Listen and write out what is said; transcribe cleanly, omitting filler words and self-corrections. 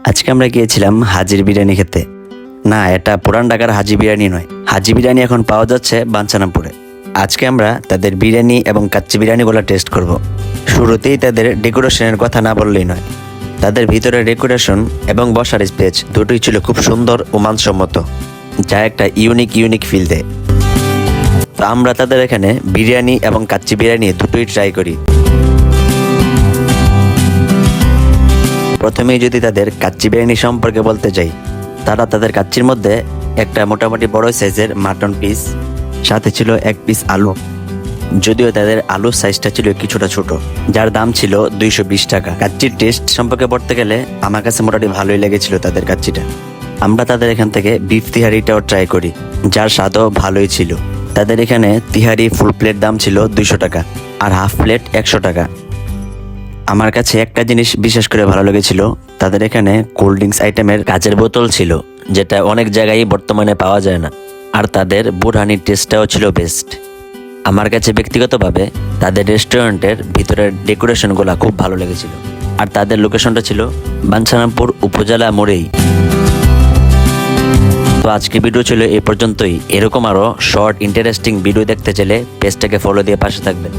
আজকে আমরা গিয়েছিলাম হাজির বিরিয়ানি খেতে। না, এটা পুরান ঢাকার হাজি বিরিয়ানি নয়। হাজি বিরিয়ানি এখন পাওয়া যাচ্ছে বাঞ্ছারামপুরে। আজকে আমরা তাদের বিরিয়ানি এবং কাচ্চি বিরিয়ানিগুলো টেস্ট করব। শুরুতেই তাদের ডেকোরেশনের কথা না বললেই নয়। তাদের ভিতরে ডেকোরেশন এবং বসার স্পেস দুটোই ছিল খুব সুন্দর ও মানসম্মত, যা একটা ইউনিক ফিল দেয়। তো আমরা তাদের এখানে বিরিয়ানি এবং কাচ্চি বিরিয়ানি দুটোই ট্রাই করি। প্রথমেই যদি তাদের কাচ্চি বিরিয়ানি সম্পর্কে বলতে যাই, তারা তাদের কাচ্চির মধ্যে একটা মোটামুটি বড় সাইজের মাটন পিস, সাথে ছিল এক পিস আলু। যদিও তাদের আলুর সাইজটা ছিল কিছুটা ছোট, যার দাম ছিল 220 টাকা। কাচ্চির টেস্ট সম্পর্কে বলতে গেলে আমার কাছে মোটামুটি ভালোই লেগেছিল তাদের কাচ্চিটা। আমরা তাদের এখান থেকে বিফ তিহারিটাও ট্রাই করি, যার স্বাদও ভালোই ছিল। তাদের এখানে তিহারি ফুল প্লেট দাম ছিল 200 টাকা আর হাফ প্লেট 100 টাকা। আমার কাছে একটা জিনিস বিশেষ করে ভালো লেগেছিল, তাদের এখানে কোল্ড ড্রিঙ্কস আইটেমের কাচের বোতল ছিল, যেটা অনেক জায়গায় বর্তমানে পাওয়া যায় না। আর তাদের বুরহানির টেস্টটাও ছিল বেস্ট। আমার কাছে ব্যক্তিগতভাবে তাদের রেস্টুরেন্টের ভিতরের ডেকোরেশনগুলো খুব ভালো লেগেছিল। আর তাদের লোকেশনটা ছিল বাঞ্ছারামপুর উপজেলা মোড়েই। তো আজকে ভিডিও ছিল এই পর্যন্তই। এরকম আরও শর্ট ইন্টারেস্টিং ভিডিও দেখতে চাইলে পেজটাকে ফলো দিয়ে পাশে থাকবেন।